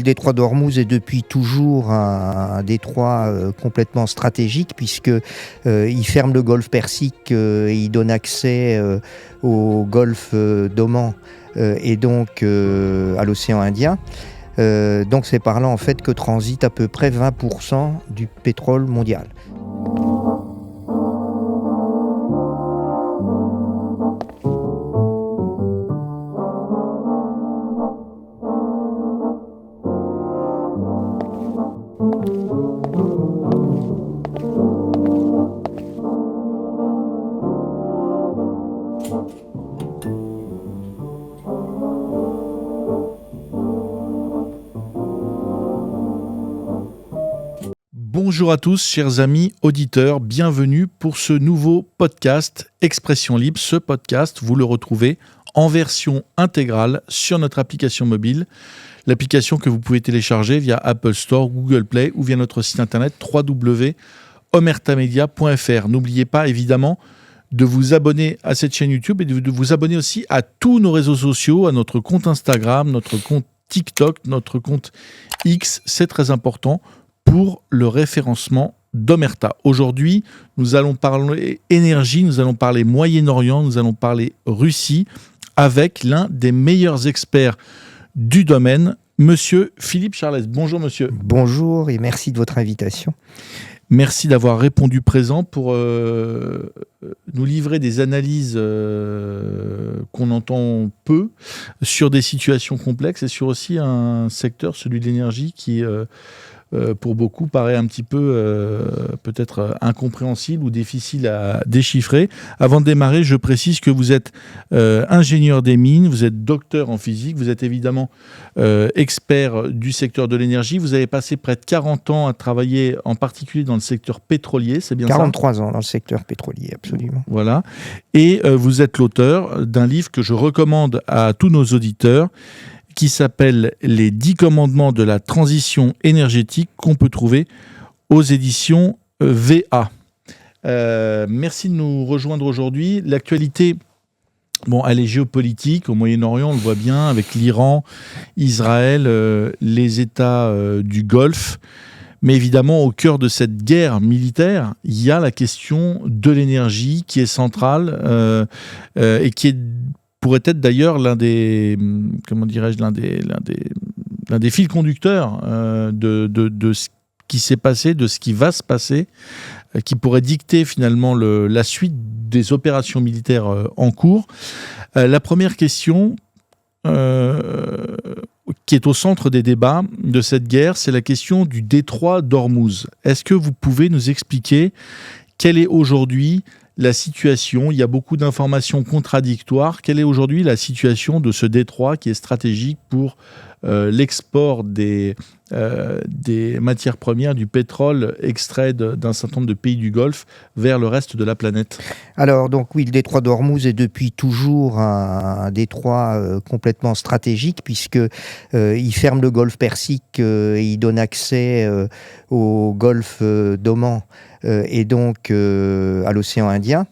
détroit d'Ormuz est depuis toujours un détroit complètement stratégique puisque il ferme le golfe Persique et il donne accès au golfe d'Oman et donc à l'océan Indien. Donc c'est par là en fait que transite à peu près 20% du pétrole mondial. Bonjour à tous, chers amis auditeurs, bienvenue pour ce nouveau podcast Expression Libre. Ce podcast, vous le retrouvez en version intégrale sur notre application mobile, l'application que vous pouvez télécharger via Apple Store, Google Play ou via notre site internet www.omertamedia.fr. N'oubliez pas évidemment de vous abonner à cette chaîne YouTube et de vous abonner aussi à tous nos réseaux sociaux, à notre compte Instagram, notre compte TikTok, notre compte X, c'est très important pour le référencement d'Omerta. Aujourd'hui, nous allons parler énergie, nous allons parler Moyen-Orient, nous allons parler Russie avec l'un des meilleurs experts du domaine, Monsieur Philippe Charlès. Bonjour monsieur. Bonjour et merci de votre invitation. Merci d'avoir répondu présent pour nous livrer des analyses qu'on entend peu sur des situations complexes et sur aussi un secteur, celui de l'énergie, qui pour beaucoup paraît un petit peu peut-être incompréhensible ou difficile à déchiffrer. Avant de démarrer, je précise que vous êtes ingénieur des mines, vous êtes docteur en physique, vous êtes évidemment expert du secteur de l'énergie. Vous avez passé près de 40 ans à travailler en particulier dans le secteur pétrolier, c'est bien 43 ça ? ans dans le secteur pétrolier, absolument. Voilà. Et vous êtes l'auteur d'un livre que je recommande à tous nos auditeurs, qui s'appelle « Les 10 commandements de la transition énergétique » qu'on peut trouver aux éditions VA. Merci de nous rejoindre aujourd'hui. L'actualité, elle est géopolitique. Au Moyen-Orient, on le voit bien, avec l'Iran, Israël, les États du Golfe. Mais évidemment, au cœur de cette guerre militaire, il y a la question de l'énergie qui est centrale et qui pourrait être d'ailleurs l'un des fils conducteurs de ce qui s'est passé, de ce qui va se passer, qui pourrait dicter finalement la suite des opérations militaires en cours. La première question qui est au centre des débats de cette guerre, c'est la question du détroit d'Ormuz. Est-ce que vous pouvez nous expliquer quelle est aujourd'hui la situation? Il y a beaucoup d'informations contradictoires. Quelle est aujourd'hui la situation de ce détroit qui est stratégique pour l'export des matières premières, du pétrole extrait d'un certain nombre de pays du Golfe vers le reste de la planète? Alors, donc oui, le détroit d'Ormuz est depuis toujours un détroit complètement stratégique puisque il ferme le golfe Persique et il donne accès au golfe d'Oman et donc à l'océan Indien.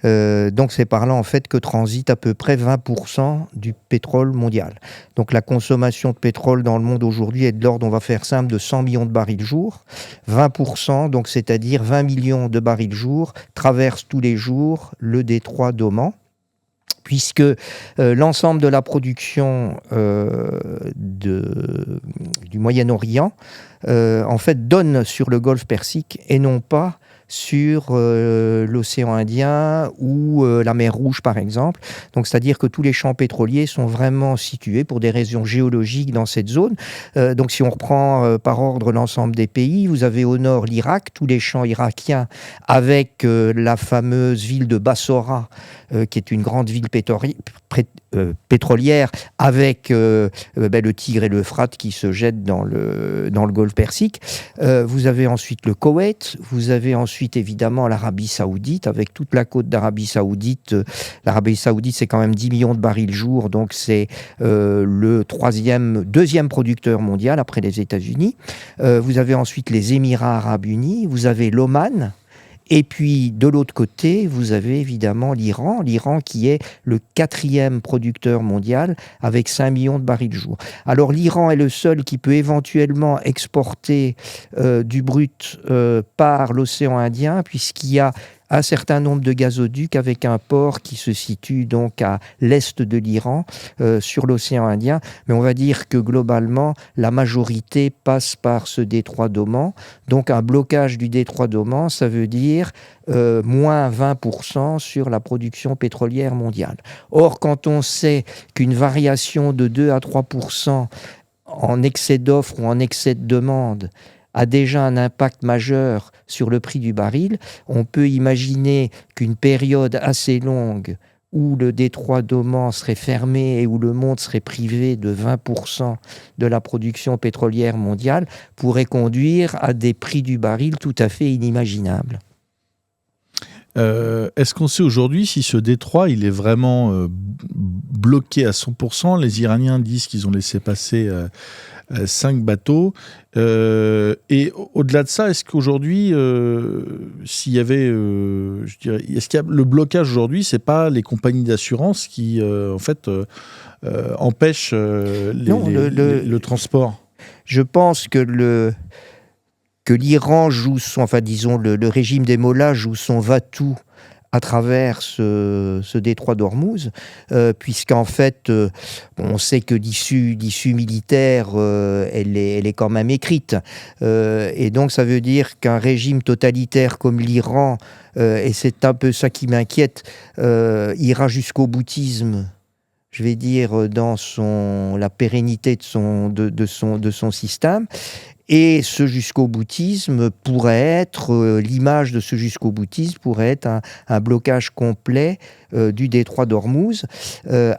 Donc c'est par là en fait que transite à peu près 20% du pétrole mondial. Donc la consommation de pétrole dans le monde aujourd'hui est de l'ordre, on va faire simple, de 100 millions de barils jour. 20%, donc c'est-à-dire 20 millions de barils jour, traversent tous les jours le détroit d'Oman, puisque l'ensemble de la production du Moyen-Orient en fait donne sur le golfe Persique et non pas sur l'océan Indien ou la mer Rouge par exemple. Donc c'est-à-dire que tous les champs pétroliers sont vraiment situés pour des raisons géologiques dans cette zone. Donc si on reprend par ordre l'ensemble des pays, vous avez au nord l'Irak, tous les champs irakiens avec la fameuse ville de Bassora qui est une grande ville pétrolière avec le Tigre et l'Euphrate qui se jettent dans le golfe Persique. Vous avez ensuite le Koweït, vous avez ensuite évidemment l'Arabie Saoudite, avec toute la côte d'Arabie Saoudite. L'Arabie Saoudite, c'est quand même 10 millions de barils jour, donc c'est le deuxième producteur mondial après les États-Unis. Vous avez ensuite les Émirats Arabes Unis, vous avez l'Oman, Et puis, de l'autre côté, vous avez évidemment l'Iran qui est le 4e producteur mondial avec 5 millions de barils jour. Alors, l'Iran est le seul qui peut éventuellement exporter du brut par l'océan Indien, puisqu'il y a un certain nombre de gazoducs avec un port qui se situe donc à l'est de l'Iran, sur l'océan Indien. Mais on va dire que globalement, la majorité passe par ce détroit d'Oman. Donc un blocage du détroit d'Oman, ça veut dire moins 20% sur la production pétrolière mondiale. Or, quand on sait qu'une variation de 2 à 3% en excès d'offres ou en excès de demande a déjà un impact majeur sur le prix du baril, on peut imaginer qu'une période assez longue où le détroit d'Oman serait fermé et où le monde serait privé de 20% de la production pétrolière mondiale pourrait conduire à des prix du baril tout à fait inimaginables. Est-ce qu'on sait aujourd'hui si ce détroit il est vraiment bloqué à 100%? Les Iraniens disent qu'ils ont laissé passer 5 bateaux. Et au-delà de ça, est-ce qu'aujourd'hui, s'il y avait, je dirais, est-ce qu'il y a le blocage aujourd'hui, c'est pas les compagnies d'assurance qui, en fait, empêchent le transport? Je pense que l'Iran joue le régime des mollahs joue son va-tout à travers ce détroit d'Ormuz, puisqu'en fait, on sait que l'issue militaire, elle est quand même écrite. Et donc, ça veut dire qu'un régime totalitaire comme l'Iran, et c'est un peu ça qui m'inquiète, ira jusqu'au boutisme, je vais dire, dans la pérennité de son système. Et ce jusqu'au boutisme pourrait être, l'image de ce jusqu'au boutisme pourrait être un blocage complet du détroit d'Ormuz,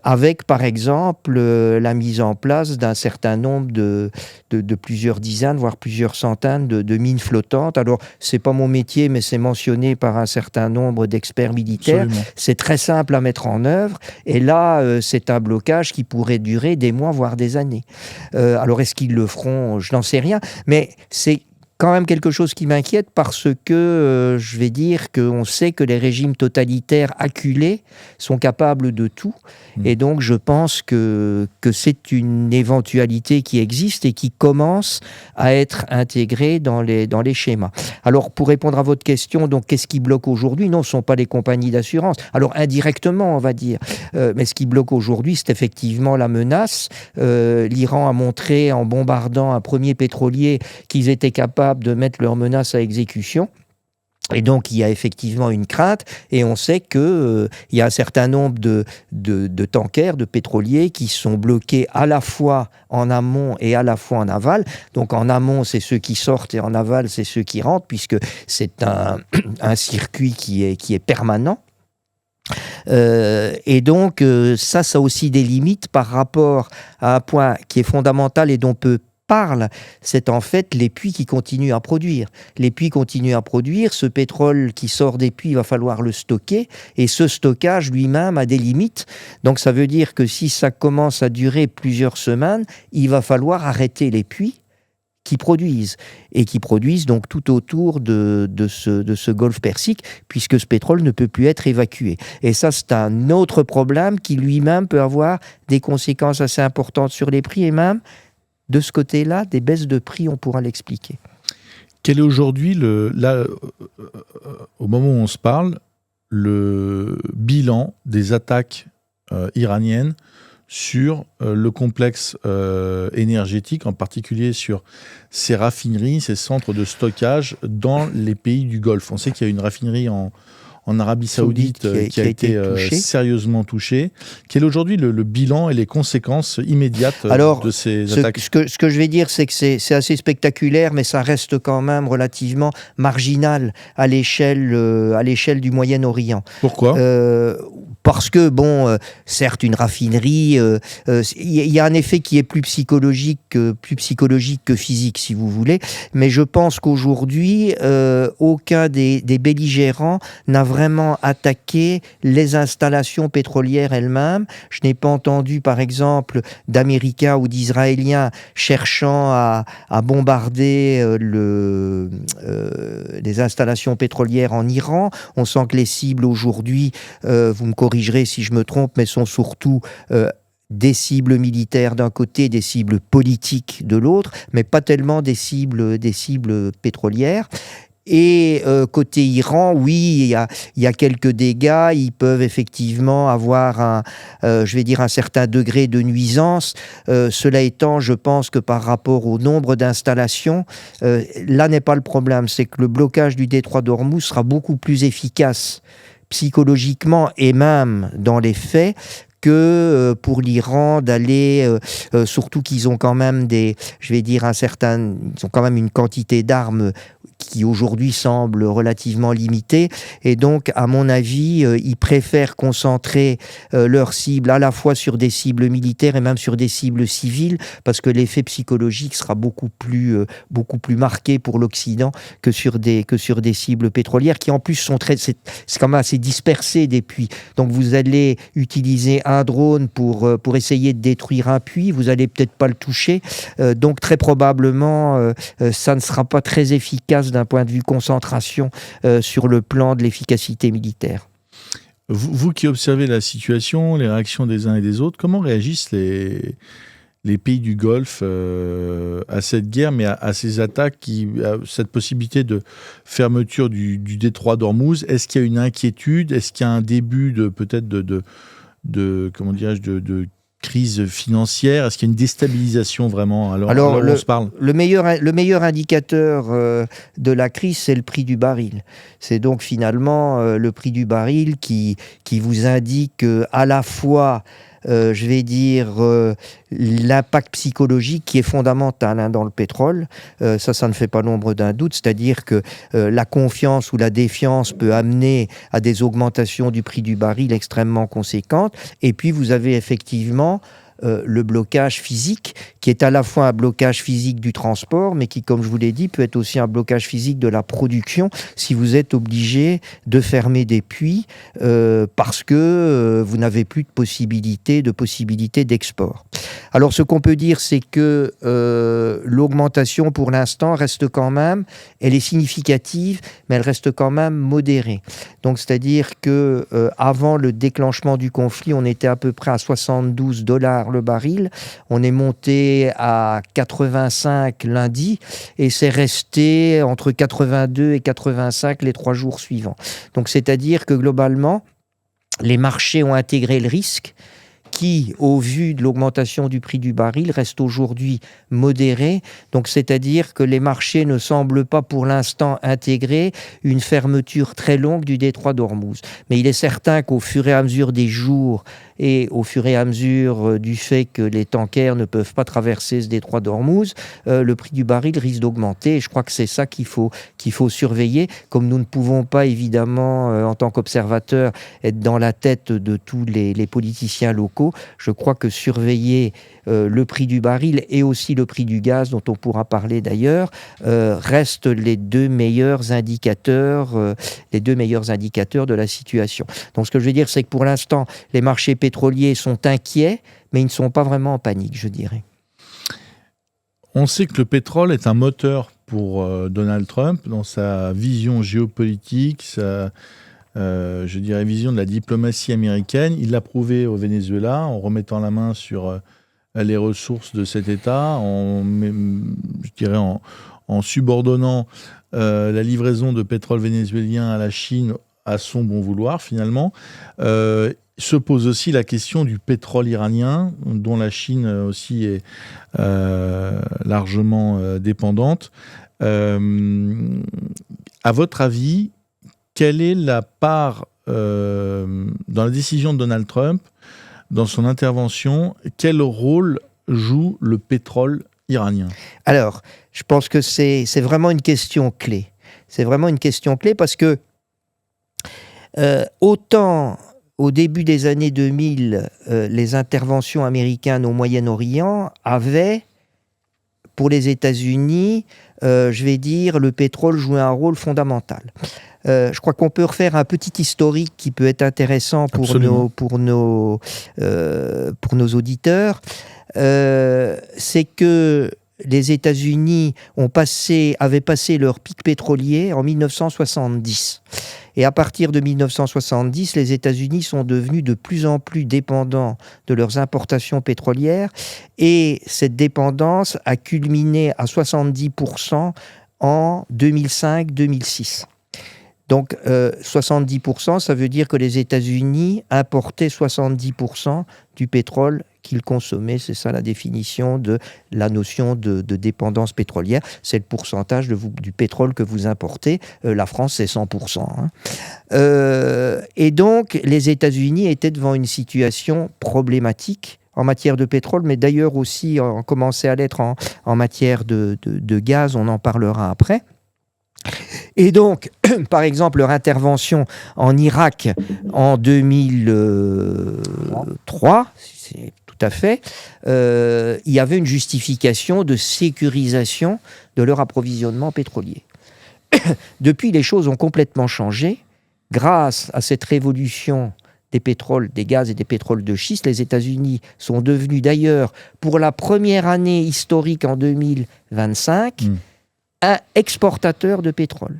avec par exemple la mise en place d'un certain nombre de plusieurs dizaines, voire plusieurs centaines de mines flottantes. Alors, c'est pas mon métier, mais c'est mentionné par un certain nombre d'experts militaires. Absolument. C'est très simple à mettre en œuvre, et là, c'est un blocage qui pourrait durer des mois, voire des années. Alors, est-ce qu'ils le feront? Je n'en sais rien. Mais c'est quand même quelque chose qui m'inquiète parce que je vais dire qu'on sait que les régimes totalitaires acculés sont capables de tout. Et donc je pense que c'est une éventualité qui existe et qui commence à être intégrée dans les schémas. Alors pour répondre à votre question, donc qu'est-ce qui bloque aujourd'hui? Non, ce ne sont pas les compagnies d'assurance. Alors indirectement, on va dire. Mais ce qui bloque aujourd'hui, c'est effectivement la menace. L'Iran a montré en bombardant un premier pétrolier qu'ils étaient capables de mettre leurs menaces à exécution. Et donc, il y a effectivement une crainte, et on sait qu'il y a un certain nombre de tankers, de pétroliers, qui sont bloqués à la fois en amont et à la fois en aval. Donc, en amont, c'est ceux qui sortent, et en aval, c'est ceux qui rentrent, puisque c'est un circuit qui est permanent. Et donc, ça a aussi des limites par rapport à un point qui est fondamental et dont peut parle, c'est en fait les puits qui continuent à produire. Les puits continuent à produire, ce pétrole qui sort des puits, il va falloir le stocker, et ce stockage lui-même a des limites. Donc ça veut dire que si ça commence à durer plusieurs semaines, il va falloir arrêter les puits qui produisent, et qui produisent donc tout autour de ce golfe Persique, puisque ce pétrole ne peut plus être évacué. Et ça, c'est un autre problème qui lui-même peut avoir des conséquences assez importantes sur les prix, et même de ce côté-là, des baisses de prix, on pourra l'expliquer. Quel est aujourd'hui, au moment où on se parle, le bilan des attaques iraniennes sur le complexe énergétique, en particulier sur ces raffineries, ces centres de stockage dans les pays du Golfe? On sait qu'il y a une raffinerie en Arabie Saoudite qui a été sérieusement touchée. Quel est aujourd'hui le bilan et les conséquences immédiates de ces attaques? Ce que je vais dire, c'est que c'est assez spectaculaire, mais ça reste quand même relativement marginal à l'échelle du Moyen-Orient. Pourquoi? parce que, certes, une raffinerie, il y a un effet qui est plus psychologique que physique, si vous voulez, mais je pense qu'aujourd'hui, aucun des belligérants n'a vraiment attaqué les installations pétrolières elles-mêmes. Je n'ai pas entendu, par exemple, d'Américains ou d'Israéliens cherchant à bombarder les installations pétrolières en Iran. On sent que les cibles aujourd'hui, vous me corrigerez si je me trompe, mais sont surtout des cibles militaires d'un côté, des cibles politiques de l'autre, mais pas tellement des cibles pétrolières. Et côté Iran, oui, il y a quelques dégâts. Ils peuvent effectivement avoir un certain degré de nuisance. Cela étant, je pense que par rapport au nombre d'installations, là n'est pas le problème. C'est que le blocage du détroit d'Ormuz sera beaucoup plus efficace psychologiquement et même dans les faits que pour l'Iran d'aller, surtout qu'ils ont quand même ils ont quand même une quantité d'armes qui aujourd'hui semble relativement limitée, et donc à mon avis ils préfèrent concentrer leurs cibles à la fois sur des cibles militaires et même sur des cibles civiles, parce que l'effet psychologique sera beaucoup plus marqué pour l'Occident que sur des cibles pétrolières qui en plus sont c'est quand même assez dispersé des puits. Donc vous allez utiliser un drone pour essayer de détruire un puits, vous allez peut-être pas le toucher, donc très probablement ça ne sera pas très efficace d'un point de vue concentration sur le plan de l'efficacité militaire. Vous qui observez la situation, les réactions des uns et des autres, comment réagissent les pays du Golfe à cette guerre, mais à ces attaques, à cette possibilité de fermeture du détroit d'Ormuz? Est-ce qu'il y a une inquiétude? Est-ce qu'il y a un début de crise financière? Est-ce qu'il y a une déstabilisation vraiment? Alors on se parle. Le meilleur indicateur de la crise, c'est le prix du baril. C'est donc finalement le prix du baril qui vous indique à la fois l'impact psychologique qui est fondamental dans le pétrole. Ça ne fait pas l'ombre d'un doute, c'est-à-dire que la confiance ou la défiance peut amener à des augmentations du prix du baril extrêmement conséquentes. Et puis vous avez effectivement le blocage physique, qui est à la fois un blocage physique du transport, mais qui, comme je vous l'ai dit, peut être aussi un blocage physique de la production si vous êtes obligé de fermer des puits parce que vous n'avez plus de possibilité d'export. Alors, ce qu'on peut dire, c'est que l'augmentation, pour l'instant, reste quand même, elle est significative, mais elle reste quand même modérée. Donc, c'est-à-dire que avant le déclenchement du conflit, on était à peu près à $72 le baril. On est monté à 85 lundi et c'est resté entre 82 et 85 les 3 jours suivants. Donc, c'est-à-dire que globalement, les marchés ont intégré le risque qui, au vu de l'augmentation du prix du baril, reste aujourd'hui modéré. Donc, c'est-à-dire que les marchés ne semblent pas pour l'instant intégrer une fermeture très longue du détroit d'Ormuz. Mais il est certain qu'au fur et à mesure des jours et au fur et à mesure du fait que les tankers ne peuvent pas traverser ce détroit d'Ormuz, le prix du baril risque d'augmenter. Et je crois que c'est ça qu'il faut surveiller. Comme nous ne pouvons pas, évidemment, en tant qu'observateurs, être dans la tête de tous les politiciens locaux, je crois que surveiller le prix du baril et aussi le prix du gaz, dont on pourra parler d'ailleurs, restent les deux meilleurs indicateurs de la situation. Donc ce que je veux dire, c'est que pour l'instant, les marchés pétroliers sont inquiets, mais ils ne sont pas vraiment en panique, je dirais. On sait que le pétrole est un moteur pour Donald Trump dans sa vision géopolitique, sa vision de la diplomatie américaine. Il l'a prouvé au Venezuela en remettant la main sur les ressources de cet État, en subordonnant la livraison de pétrole vénézuélien à la Chine à son bon vouloir, finalement. Se pose aussi la question du pétrole iranien, dont la Chine aussi est largement dépendante. À votre avis, quelle est la part dans la décision de Donald Trump, dans son intervention, quel rôle joue le pétrole iranien? Alors, je pense que c'est vraiment une question clé. C'est vraiment une question clé parce que autant au début des années 2000, les interventions américaines au Moyen-Orient avaient, pour les États-Unis, je vais dire, le pétrole jouait un rôle fondamental. Je crois qu'on peut refaire un petit historique qui peut être intéressant pour nos auditeurs. C'est que les États-Unis avaient passé leur pic pétrolier en 1970. Et à partir de 1970, les États-Unis sont devenus de plus en plus dépendants de leurs importations pétrolières. Et cette dépendance a culminé à 70% en 2005-2006. Donc 70%, ça veut dire que les États-Unis importaient 70% du pétrole qu'ils consommaient. C'est ça la définition de la notion de dépendance pétrolière. C'est le pourcentage du pétrole que vous importez. La France, c'est 100%. Et donc, les États-Unis étaient devant une situation problématique en matière de pétrole, mais d'ailleurs aussi commençait à l'être en matière de gaz. On en parlera après. Et donc, par exemple, leur intervention en Irak en 2003, c'est tout à fait, il y avait une justification de sécurisation de leur approvisionnement pétrolier. Depuis, les choses ont complètement changé. Grâce à cette révolution des pétroles, des gaz et des pétroles de schiste, les États-Unis sont devenus d'ailleurs, pour la première année historique en 2025, un exportateur de pétrole.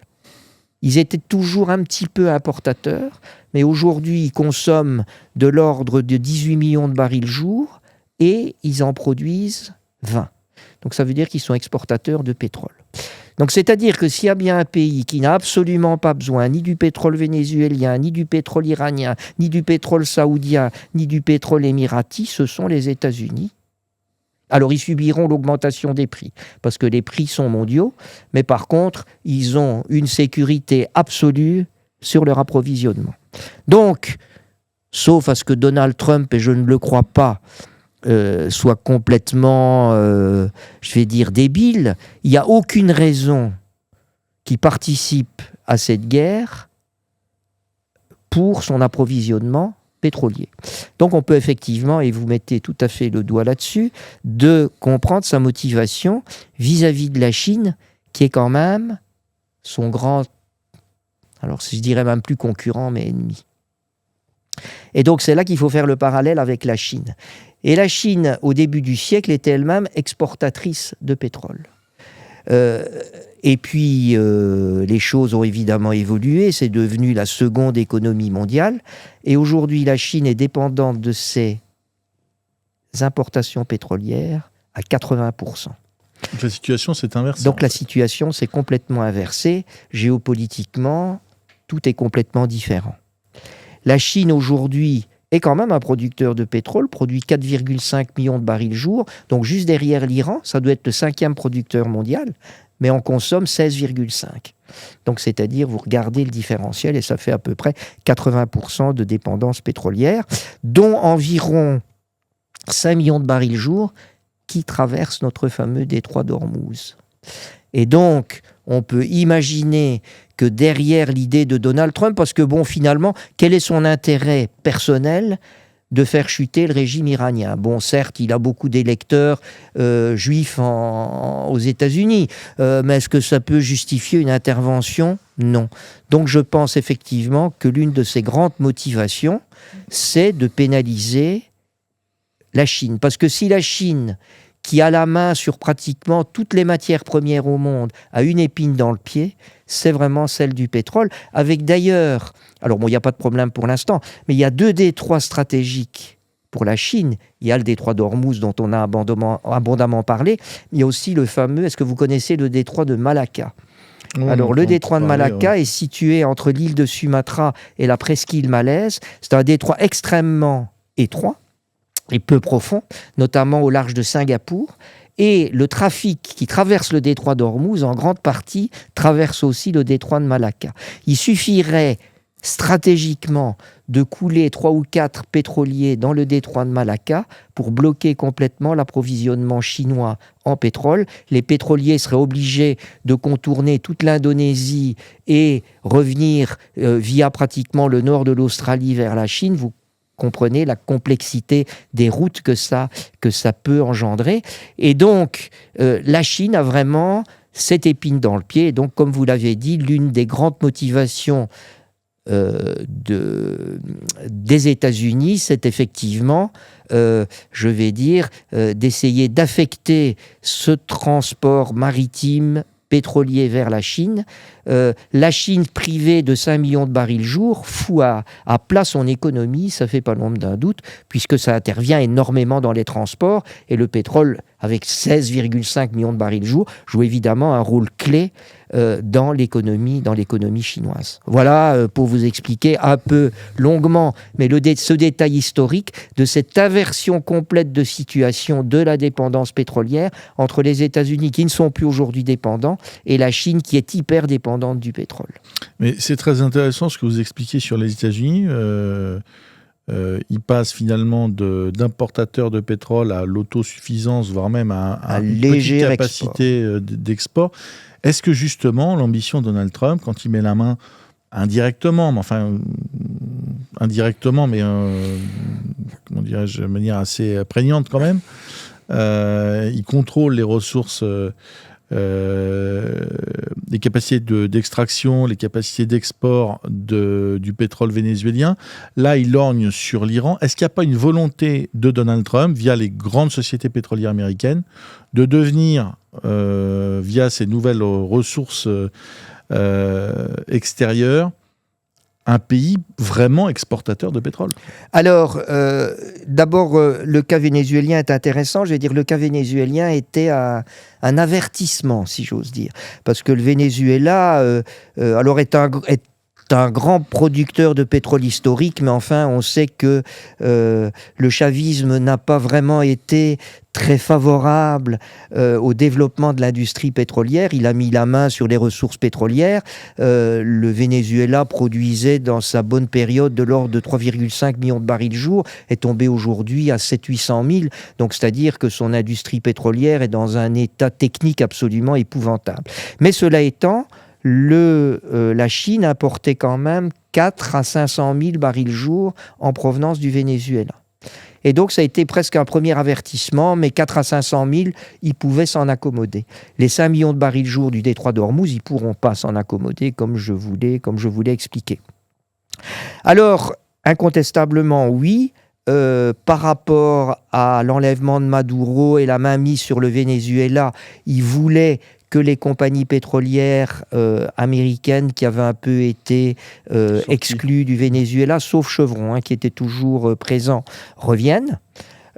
Ils étaient toujours un petit peu importateurs, mais aujourd'hui, ils consomment de l'ordre de 18 millions de barils jour et ils en produisent 20. Donc ça veut dire qu'ils sont exportateurs de pétrole. Donc c'est-à-dire que s'il y a bien un pays qui n'a absolument pas besoin ni du pétrole vénézuélien, ni du pétrole iranien, ni du pétrole saoudien, ni du pétrole émirati, ce sont les États-Unis. Alors, ils subiront l'augmentation des prix, parce que les prix sont mondiaux, mais par contre, ils ont une sécurité absolue sur leur approvisionnement. Donc, sauf à ce que Donald Trump, et je ne le crois pas, soit complètement, je vais dire, débile, il n'y a aucune raison qui participe à cette guerre pour son approvisionnement pétrolier. Donc on peut effectivement, et vous mettez tout à fait le doigt là-dessus, de comprendre sa motivation vis-à-vis de la Chine, qui est quand même son grand, alors je dirais même plus concurrent, mais ennemi. Et donc c'est là qu'il faut faire le parallèle avec la Chine. Et la Chine, au début du siècle, était elle-même exportatrice de pétrole. Et puis, les choses ont évidemment évolué. C'est devenu la seconde économie mondiale. Et aujourd'hui, la Chine est dépendante de ses importations pétrolières à 80%. Donc la situation s'est inversée. Donc la situation s'est complètement inversée. Géopolitiquement, tout est complètement différent. La Chine, aujourd'hui, est quand même un producteur de pétrole, produit 4,5 millions de barils jour. Donc juste derrière l'Iran, ça doit être le 5e producteur mondial, mais on consomme 16,5. Donc c'est-à-dire, vous regardez le différentiel et ça fait à peu près 80% de dépendance pétrolière, dont environ 5 millions de barils jour qui traversent notre fameux détroit d'Ormuz. Et donc, on peut imaginer que derrière l'idée de Donald Trump, parce que bon, finalement, quel est son intérêt personnel de faire chuter le régime iranien? Bon, certes, il a beaucoup d'électeurs juifs aux États-Unis, mais est-ce que ça peut justifier une intervention? Non. Donc je pense effectivement que l'une de ses grandes motivations, c'est de pénaliser la Chine. Parce que si la Chine, qui a la main sur pratiquement toutes les matières premières au monde, a une épine dans le pied, c'est vraiment celle du pétrole, avec d'ailleurs, alors bon, il n'y a pas de problème pour l'instant, mais il y a 2 détroits stratégiques pour la Chine. Il y a le détroit d'Ormuz dont on a abondamment parlé, mais il y a aussi le fameux, est-ce que vous connaissez le détroit de Malacca? Alors, le détroit de Malacca est situé entre l'île de Sumatra et la presqu'île malaise. C'est un détroit extrêmement étroit et peu profond, notamment au large de Singapour. Et le trafic qui traverse le détroit d'Ormuz, en grande partie, traverse aussi le détroit de Malacca. Il suffirait stratégiquement de couler 3 ou 4 pétroliers dans le détroit de Malacca pour bloquer complètement l'approvisionnement chinois en pétrole. Les pétroliers seraient obligés de contourner toute l'Indonésie et revenir via pratiquement le nord de l'Australie vers la Chine. Vous comprenez la complexité des routes que ça peut engendrer. Et donc, la Chine a vraiment cette épine dans le pied. Et donc, comme vous l'avez dit, l'une des grandes motivations des États-Unis, c'est effectivement, d'essayer d'affecter ce transport maritime pétrolier vers la Chine. La Chine, privée de 5 millions de barils jour, fout à plat son économie, ça fait pas l'ombre d'un doute, puisque ça intervient énormément dans les transports, et le pétrole, avec 16,5 millions de barils jour, joue évidemment un rôle clé dans l'économie chinoise. Voilà pour vous expliquer un peu longuement, mais ce détail historique de cette inversion complète de situation de la dépendance pétrolière entre les États-Unis, qui ne sont plus aujourd'hui dépendants, et la Chine, qui est hyper dépendante du pétrole. Mais c'est très intéressant ce que vous expliquez sur les États-Unis. Ils passent finalement d'importateurs de pétrole à l'autosuffisance, voire même à une petite capacité d'export. Est-ce que justement l'ambition de Donald Trump, quand il met la main indirectement, mais comment dirais-je, de manière assez prégnante quand même, il contrôle les ressources, les capacités d'extraction, les capacités d'export du pétrole vénézuélien. Là, il lorgne sur l'Iran. Est-ce qu'il n'y a pas une volonté de Donald Trump, via les grandes sociétés pétrolières américaines, de devenir, via ces nouvelles ressources extérieures, un pays vraiment exportateur de pétrole? Alors, d'abord, le cas vénézuélien est intéressant. Je vais dire, le cas vénézuélien était un avertissement, si j'ose dire. Parce que le Venezuela, est un grand producteur de pétrole historique, mais enfin, on sait que le chavisme n'a pas vraiment été très favorable au développement de l'industrie pétrolière. Il a mis la main sur les ressources pétrolières. Le Venezuela produisait dans sa bonne période de l'ordre de 3,5 millions de barils jour, est tombé aujourd'hui à 700-800 000. Donc, c'est-à-dire que son industrie pétrolière est dans un état technique absolument épouvantable. Mais cela étant, la Chine importait quand même 4 à 500 000 barils jour en provenance du Venezuela. Et donc, ça a été presque un premier avertissement, mais 4 à 500 000, ils pouvaient s'en accommoder. Les 5 millions de barils jour du détroit d'Ormuz, ils ne pourront pas s'en accommoder, comme je voulais expliquer. Alors, incontestablement, oui, par rapport à l'enlèvement de Maduro et la mainmise sur le Venezuela, ils voulaient que les compagnies pétrolières américaines qui avaient un peu été exclues du Venezuela, sauf Chevron, qui était toujours présent, reviennent.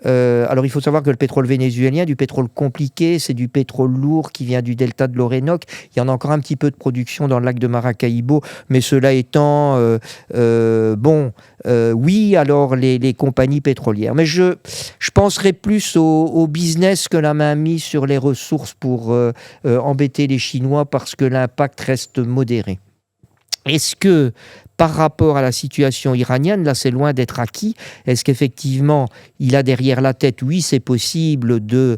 Alors il faut savoir que le pétrole vénézuélien, du pétrole compliqué, c'est du pétrole lourd qui vient du delta de l'Orénoque. Il y en a encore un petit peu de production dans le lac de Maracaibo, mais cela étant, oui, alors les compagnies pétrolières. Mais je penserais plus au business que la main mise sur les ressources pour embêter les Chinois, parce que l'impact reste modéré. Est-ce que, par rapport à la situation iranienne, là c'est loin d'être acquis, est-ce qu'effectivement il a derrière la tête, oui c'est possible de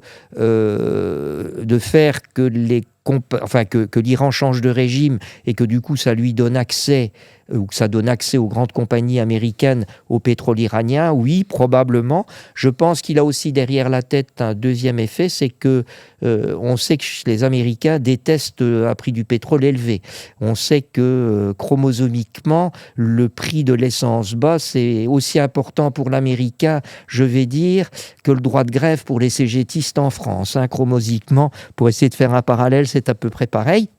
faire que l'Iran change de régime et que du coup ça lui donne accès, ou que ça donne accès aux grandes compagnies américaines au pétrole iranien? Oui, probablement. Je pense qu'il a aussi derrière la tête un deuxième effet, c'est que on sait que les Américains détestent un prix du pétrole élevé. On sait que chromosomiquement, le prix de l'essence bas, c'est aussi important pour l'Américain, je vais dire, que le droit de grève pour les cégétistes en France. Chromosomiquement, pour essayer de faire un parallèle, c'est à peu près pareil.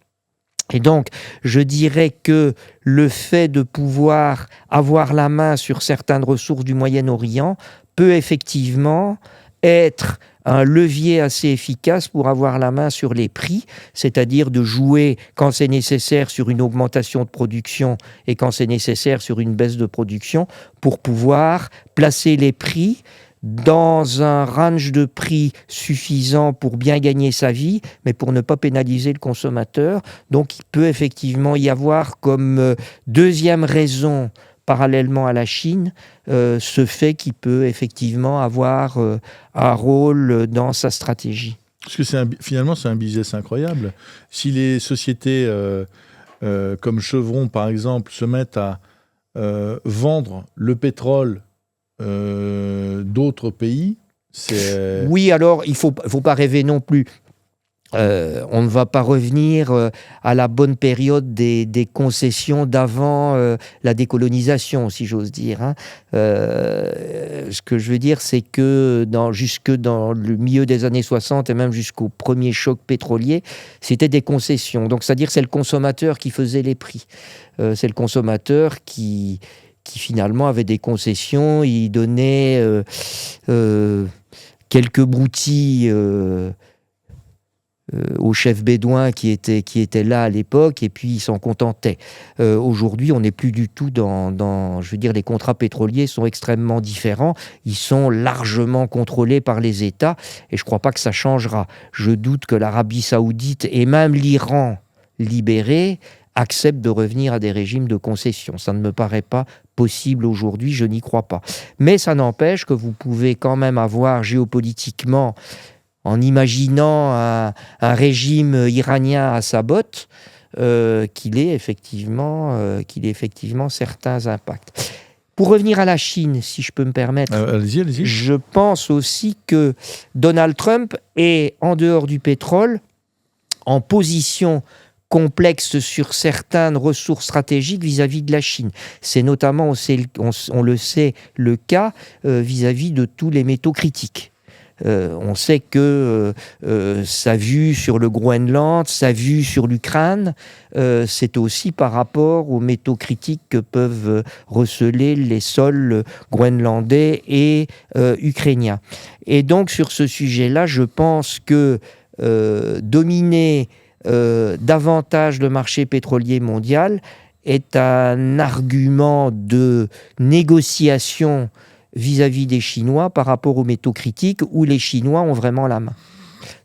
Et donc, je dirais que le fait de pouvoir avoir la main sur certaines ressources du Moyen-Orient peut effectivement être un levier assez efficace pour avoir la main sur les prix, c'est-à-dire de jouer quand c'est nécessaire sur une augmentation de production et quand c'est nécessaire sur une baisse de production, pour pouvoir placer les prix dans un range de prix suffisant pour bien gagner sa vie, mais pour ne pas pénaliser le consommateur. Donc il peut effectivement y avoir comme deuxième raison, parallèlement à la Chine, ce fait qu'il peut effectivement avoir un rôle dans sa stratégie. Parce que finalement, c'est un business incroyable. Si les sociétés comme Chevron, par exemple, se mettent à vendre le pétrole d'autres pays, c'est... Oui, alors il faut pas rêver non plus. On ne va pas revenir à la bonne période des concessions d'avant la décolonisation, si j'ose dire. Hein. Ce que je veux dire, c'est que jusque dans le milieu des années 60 et même jusqu'au premier choc pétrolier, c'était des concessions. Donc, c'est-à-dire que c'est le consommateur qui faisait les prix. C'est le consommateur qui finalement avait des concessions. Il donnait quelques broutilles au chef bédouin qui était là à l'époque, et puis il s'en contentait. Aujourd'hui, on n'est plus du tout je veux dire, les contrats pétroliers sont extrêmement différents. Ils sont largement contrôlés par les États, et je ne crois pas que ça changera. Je doute que l'Arabie Saoudite et même l'Iran libéré acceptent de revenir à des régimes de concession. Ça ne me paraît pas possible aujourd'hui, je n'y crois pas. Mais ça n'empêche que vous pouvez quand même avoir géopolitiquement, en imaginant un régime iranien à sa botte, qu'il ait effectivement certains impacts. Pour revenir à la Chine, si je peux me permettre, allez-y. Je pense aussi que Donald Trump est, en dehors du pétrole, en position complexe sur certaines ressources stratégiques vis-à-vis de la Chine. C'est notamment, on le sait, le cas vis-à-vis de tous les métaux critiques. On sait que sa vue sur le Groenland, sa vue sur l'Ukraine, c'est aussi par rapport aux métaux critiques que peuvent receler les sols groenlandais et ukrainiens. Et donc sur ce sujet-là, je pense que dominer davantage le marché pétrolier mondial est un argument de négociation vis-à-vis des Chinois par rapport aux métaux critiques où les Chinois ont vraiment la main.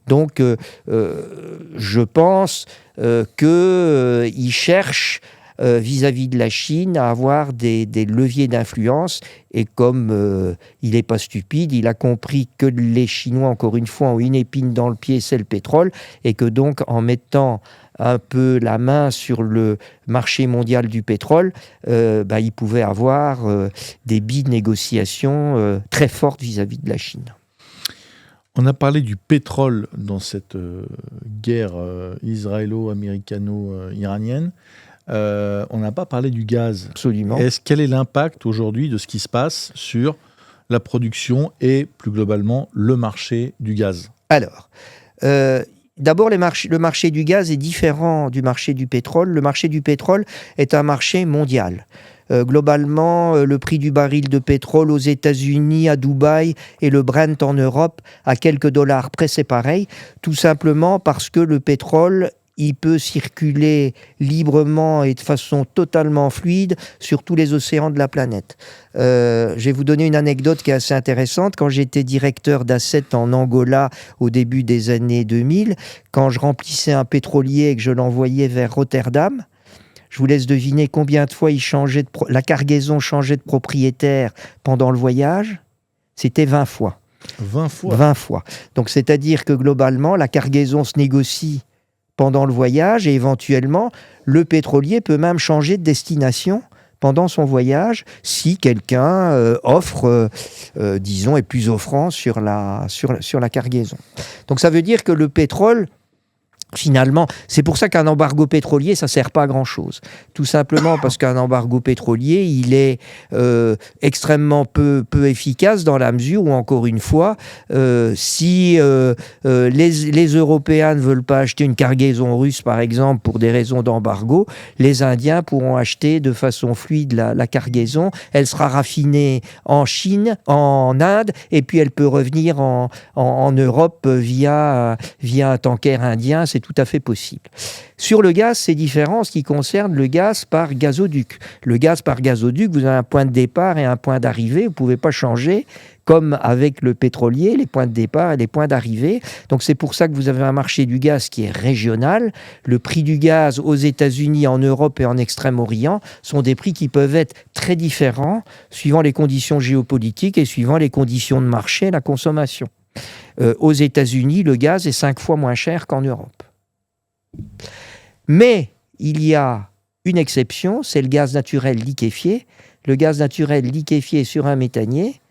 Donc, je pense qu'ils cherchent vis-à-vis de la Chine à avoir des leviers d'influence, et comme il n'est pas stupide, il a compris que les Chinois, encore une fois, ont une épine dans le pied, c'est le pétrole, et que donc en mettant un peu la main sur le marché mondial du pétrole, il pouvait avoir des billes de négociation très fortes vis-à-vis de la Chine. On a parlé du pétrole dans cette guerre israélo-américano-iranienne. On n'a pas parlé du gaz. Absolument. Quel est l'impact aujourd'hui de ce qui se passe sur la production et plus globalement le marché du gaz ? Alors, d'abord, le marché du gaz est différent du marché du pétrole. Le marché du pétrole est un marché mondial. Globalement, le prix du baril de pétrole aux États-Unis, à Dubaï, et le Brent en Europe, à quelques dollars près, c'est pareil. Tout simplement parce que le pétrole, il peut circuler librement et de façon totalement fluide sur tous les océans de la planète. Je vais vous donner une anecdote qui est assez intéressante. Quand j'étais directeur d'asset en Angola au début des années 2000, quand je remplissais un pétrolier et que je l'envoyais vers Rotterdam, je vous laisse deviner combien de fois la cargaison changeait de propriétaire pendant le voyage. C'était 20 fois. 20 fois 20 fois. Donc, c'est-à-dire que globalement, la cargaison se négocie pendant le voyage, et éventuellement, le pétrolier peut même changer de destination pendant son voyage si quelqu'un offre, disons, est plus offrant sur la cargaison. Donc ça veut dire que le pétrole, finalement, c'est pour ça qu'un embargo pétrolier, ça ne sert pas à grand-chose. Tout simplement parce qu'un embargo pétrolier, il est extrêmement peu efficace dans la mesure où, encore une fois, si les Européens ne veulent pas acheter une cargaison russe, par exemple, pour des raisons d'embargo, les Indiens pourront acheter de façon fluide la cargaison. Elle sera raffinée en Chine, en Inde, et puis elle peut revenir en Europe via un tanker indien. c'est tout à fait possible. Sur le gaz, c'est différent en ce qui concerne le gaz par gazoduc. Le gaz par gazoduc, vous avez un point de départ et un point d'arrivée. Vous ne pouvez pas changer, comme avec le pétrolier, les points de départ et les points d'arrivée. Donc c'est pour ça que vous avez un marché du gaz qui est régional. Le prix du gaz aux États-Unis, en Europe et en Extrême-Orient sont des prix qui peuvent être très différents suivant les conditions géopolitiques et suivant les conditions de marché et la consommation. Aux États-Unis, le gaz est 5 fois moins cher qu'en Europe. Mais il y a une exception, c'est le gaz naturel liquéfié. Le gaz naturel liquéfié sur un méthanier,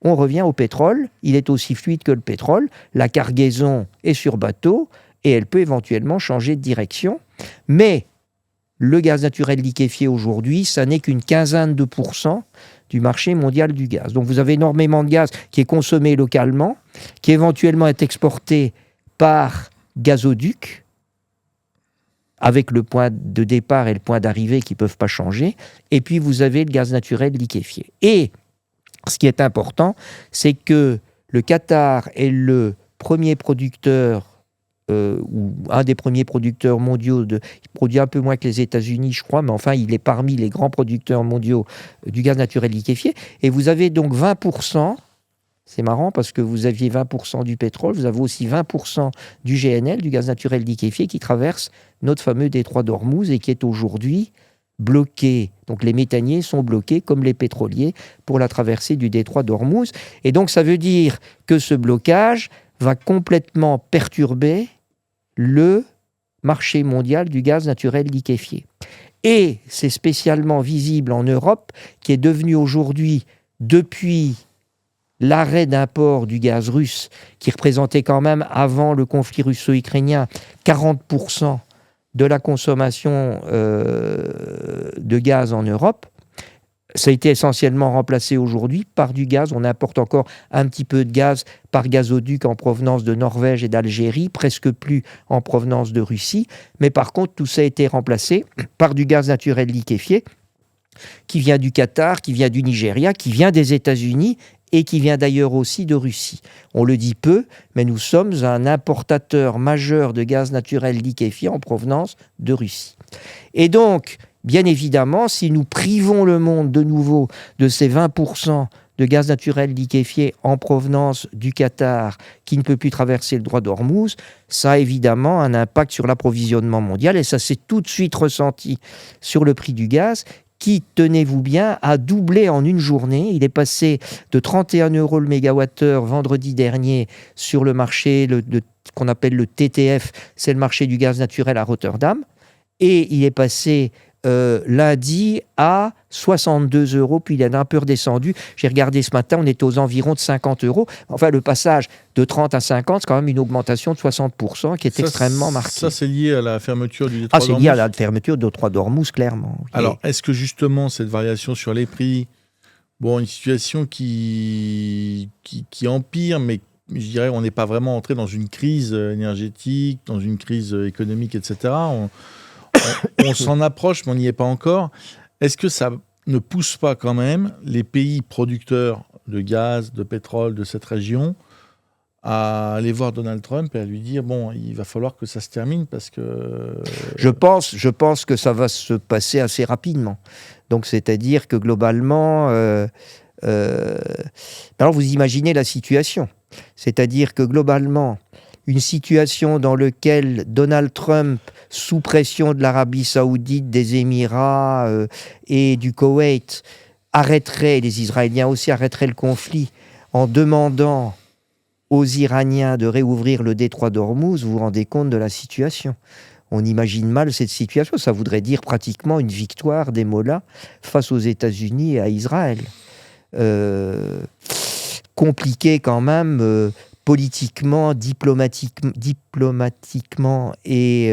on revient au pétrole. Il est aussi fluide que le pétrole. La cargaison est sur bateau et elle peut éventuellement changer de direction. Mais le gaz naturel liquéfié aujourd'hui, ça n'est qu'une quinzaine de % du marché mondial du gaz. Donc vous avez énormément de gaz qui est consommé localement, qui éventuellement est exporté par gazoduc, avec le point de départ et le point d'arrivée qui ne peuvent pas changer. Et puis vous avez le gaz naturel liquéfié. Et ce qui est important, c'est que le Qatar est le premier producteur ou un des premiers producteurs mondiaux, il produit un peu moins que les États-Unis, je crois, mais enfin, il est parmi les grands producteurs mondiaux du gaz naturel liquéfié. Et vous avez donc 20%, c'est marrant parce que vous aviez 20% du pétrole, vous avez aussi 20% du GNL, du gaz naturel liquéfié, qui traverse notre fameux détroit d'Ormuz et qui est aujourd'hui bloqué. Donc les méthaniers sont bloqués, comme les pétroliers, pour la traversée du détroit d'Ormuz. Et donc ça veut dire que ce blocage va complètement perturber le marché mondial du gaz naturel liquéfié. Et c'est spécialement visible en Europe, qui est devenue aujourd'hui, depuis l'arrêt d'import du gaz russe, qui représentait quand même, avant le conflit russo-ukrainien, 40% de la consommation de gaz en Europe. Ça a été essentiellement remplacé aujourd'hui par du gaz. On importe encore un petit peu de gaz par gazoduc en provenance de Norvège et d'Algérie, presque plus en provenance de Russie. Mais par contre, tout ça a été remplacé par du gaz naturel liquéfié qui vient du Qatar, qui vient du Nigeria, qui vient des États-Unis et qui vient d'ailleurs aussi de Russie. On le dit peu, mais nous sommes un importateur majeur de gaz naturel liquéfié en provenance de Russie. Et donc, bien évidemment, si nous privons le monde de nouveau de ces 20% de gaz naturel liquéfié en provenance du Qatar qui ne peut plus traverser le droit d'Ormuz, ça a évidemment un impact sur l'approvisionnement mondial et ça s'est tout de suite ressenti sur le prix du gaz qui, tenez-vous bien, a doublé en une journée. Il est passé de 31 € le mégawattheure vendredi dernier sur le marché qu'on appelle le TTF, c'est le marché du gaz naturel à Rotterdam, et il est passé lundi à 62 €, puis il est un peu redescendu. J'ai regardé ce matin, on est aux environs de 50 €. Enfin, le passage de 30 à 50, c'est quand même une augmentation de 60% qui est extrêmement marquée. Ça, c'est lié à la fermeture du détroit d'Ormuz. C'est lié à la fermeture du détroit d'Ormuz, clairement. Oui. Alors, est-ce que justement, cette variation sur les prix, une situation qui empire, mais je dirais on n'est pas vraiment entré dans une crise énergétique, dans une crise économique, etc. On s'en approche, mais on n'y est pas encore. Est-ce que ça ne pousse pas quand même les pays producteurs de gaz, de pétrole de cette région à aller voir Donald Trump et à lui dire il va falloir que ça se termine parce que... Je pense que ça va se passer assez rapidement. Donc, c'est-à-dire que globalement... alors, vous imaginez la situation. C'est-à-dire que globalement, une situation dans laquelle Donald Trump, sous pression de l'Arabie Saoudite, des Émirats et du Koweït, arrêterait, les Israéliens aussi arrêteraient le conflit en demandant aux Iraniens de réouvrir le détroit d'Ormuz, vous vous rendez compte de la situation. On imagine mal cette situation. Ça voudrait dire pratiquement une victoire des mollahs face aux États-Unis et à Israël. Compliqué quand même... politiquement, diplomatiquement et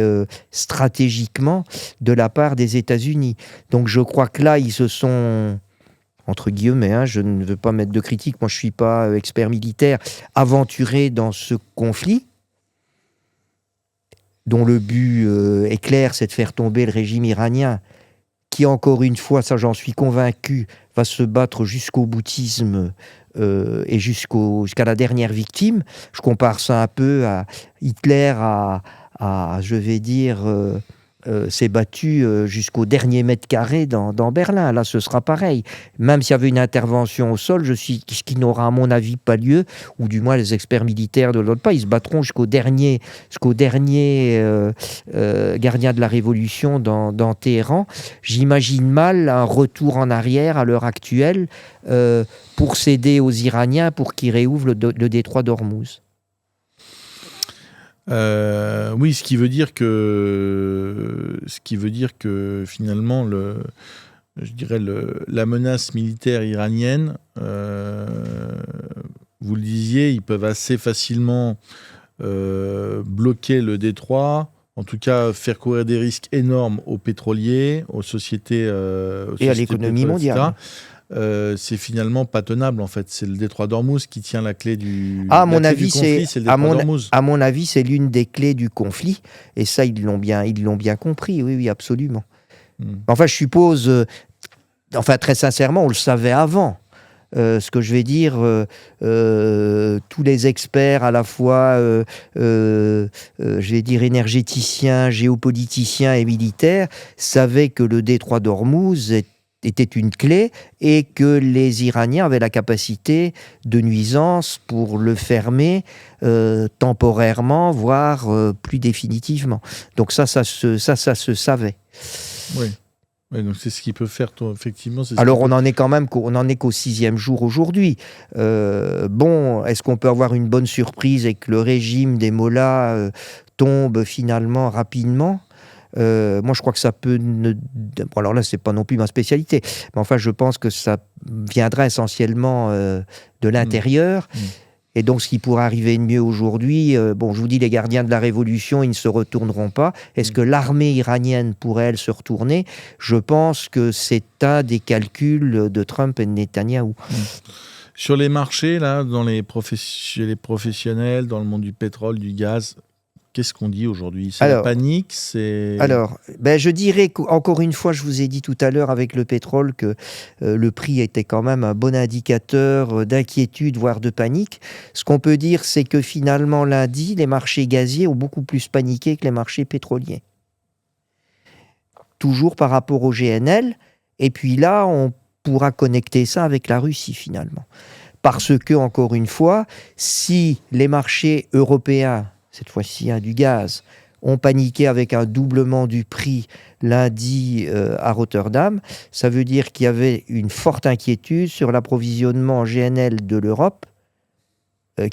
stratégiquement de la part des États-Unis. Donc je crois que là, ils se sont, entre guillemets, je ne veux pas mettre de critique, moi je ne suis pas expert militaire, aventurés dans ce conflit, dont le but est clair, c'est de faire tomber le régime iranien, qui encore une fois, ça j'en suis convaincu, va se battre jusqu'au boutisme et jusqu'à la dernière victime. Je compare ça un peu à Hitler, à je vais dire, s'est battu jusqu'au dernier mètre carré dans Berlin. Là, ce sera pareil. Même s'il y avait une intervention au sol, ce qui n'aura à mon avis pas lieu, ou du moins les experts militaires de l'autre pas, ils se battront jusqu'au dernier gardien de la révolution dans Téhéran. J'imagine mal un retour en arrière à l'heure actuelle pour céder aux Iraniens pour qu'ils réouvrent le détroit d'Ormuz. Oui, ce qui veut dire que finalement, la menace militaire iranienne, vous le disiez, ils peuvent assez facilement bloquer le détroit, en tout cas faire courir des risques énormes aux pétroliers, aux sociétés et à l'économie mondiale. C'est finalement pas tenable en fait. C'est le détroit d'Ormuz qui tient la clé du à mon avis, c'est le détroit d'Ormuz. À mon avis, c'est l'une des clés du conflit. Et ça, ils l'ont bien compris. Oui, absolument. Enfin, je suppose, très sincèrement, on le savait avant. Ce que je vais dire, tous les experts à la fois, je vais dire énergéticiens, géopoliticiens et militaires, savaient que le détroit d'Ormuz était une clé et que les Iraniens avaient la capacité de nuisance pour le fermer temporairement, voire plus définitivement. Donc ça se savait. Oui. Oui, donc c'est ce qu'il peut faire, effectivement. Alors on en est qu'au 6e jour aujourd'hui. Est-ce qu'on peut avoir une bonne surprise et que le régime des mollahs tombe finalement rapidement ? Moi, je crois que ça peut... alors là, c'est pas non plus ma spécialité, mais enfin, je pense que ça viendra essentiellement de l'intérieur. Et donc, ce qui pourrait arriver de mieux aujourd'hui, je vous dis, les gardiens de la révolution, ils ne se retourneront pas. Est-ce que l'armée iranienne pourrait, elle, se retourner ? Je pense que c'est un des calculs de Trump et de Netanyahou. Sur les marchés, là, chez les professionnels, dans le monde du pétrole, du gaz... Qu'est-ce qu'on dit aujourd'hui ? C'est la panique ? Je dirais qu'encore une fois, je vous ai dit tout à l'heure avec le pétrole que le prix était quand même un bon indicateur d'inquiétude, voire de panique. Ce qu'on peut dire, c'est que finalement, lundi, les marchés gaziers ont beaucoup plus paniqué que les marchés pétroliers. Toujours par rapport au GNL. Et puis là, on pourra connecter ça avec la Russie, finalement. Parce que, encore une fois, si les marchés européens, cette fois-ci du gaz, ont paniqué avec un doublement du prix lundi à Rotterdam, ça veut dire qu'il y avait une forte inquiétude sur l'approvisionnement en GNL de l'Europe,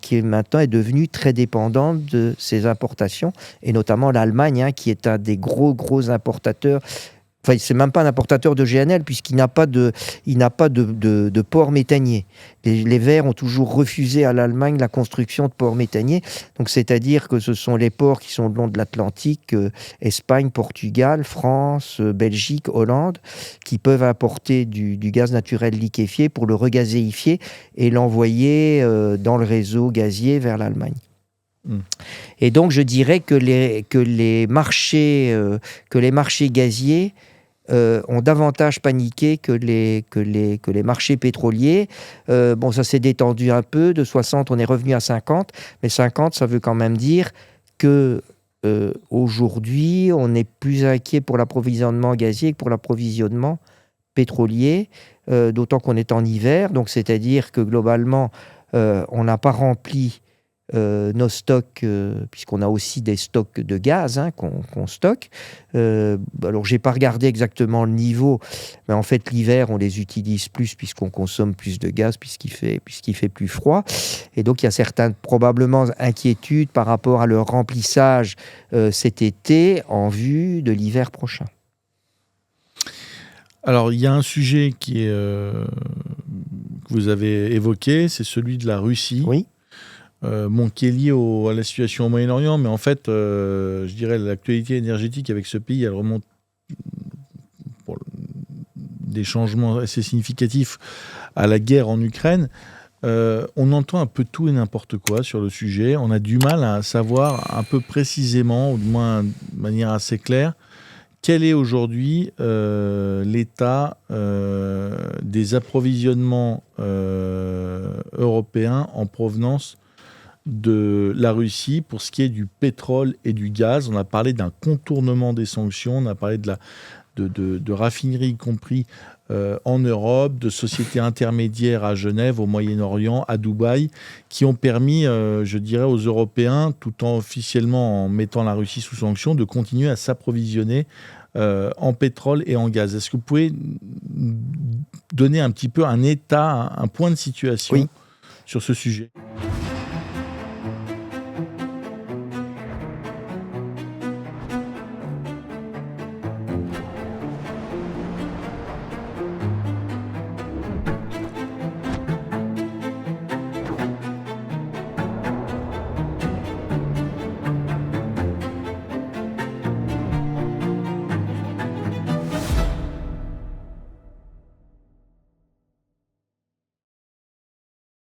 qui maintenant est devenue très dépendante de ses importations, et notamment l'Allemagne, qui est un des gros importateurs. Enfin, c'est même pas un importateur de GNL puisqu'il n'a pas de port méthanier. Les Verts ont toujours refusé à l'Allemagne la construction de ports méthaniers. Donc, c'est-à-dire que ce sont les ports qui sont le long de l'Atlantique, Espagne, Portugal, France, Belgique, Hollande, qui peuvent importer du gaz naturel liquéfié pour le regazéifier et l'envoyer dans le réseau gazier vers l'Allemagne. Et donc, je dirais que les marchés gaziers ont davantage paniqué que les marchés pétroliers. Ça s'est détendu un peu. De 60, on est revenu à 50. Mais 50, ça veut quand même dire que aujourd'hui, on est plus inquiet pour l'approvisionnement gazier que pour l'approvisionnement pétrolier, d'autant qu'on est en hiver. Donc, c'est-à-dire que globalement, on n'a pas rempli nos stocks, puisqu'on a aussi des stocks de gaz qu'on stocke. Alors, je n'ai pas regardé exactement le niveau, mais en fait, l'hiver, on les utilise plus puisqu'on consomme plus de gaz, puisqu'il fait plus froid. Et donc, il y a certaines, probablement, inquiétudes par rapport à leur remplissage cet été en vue de l'hiver prochain. Alors, il y a un sujet que vous avez évoqué, c'est celui de la Russie. Oui. Qui est lié à la situation au Moyen-Orient, mais en fait, je dirais l'actualité énergétique avec ce pays, elle remonte pour des changements assez significatifs à la guerre en Ukraine. On entend un peu tout et n'importe quoi sur le sujet. On a du mal à savoir un peu précisément, ou du moins de manière assez claire, quel est aujourd'hui l'état des approvisionnements européens en provenance de la Russie pour ce qui est du pétrole et du gaz. On a parlé d'un contournement des sanctions, on a parlé de raffineries, y compris en Europe, de sociétés intermédiaires à Genève, au Moyen-Orient, à Dubaï, qui ont permis, je dirais, aux Européens, tout en officiellement en mettant la Russie sous sanction, de continuer à s'approvisionner en pétrole et en gaz. Est-ce que vous pouvez donner un petit peu un état, un point de situation sur ce sujet ?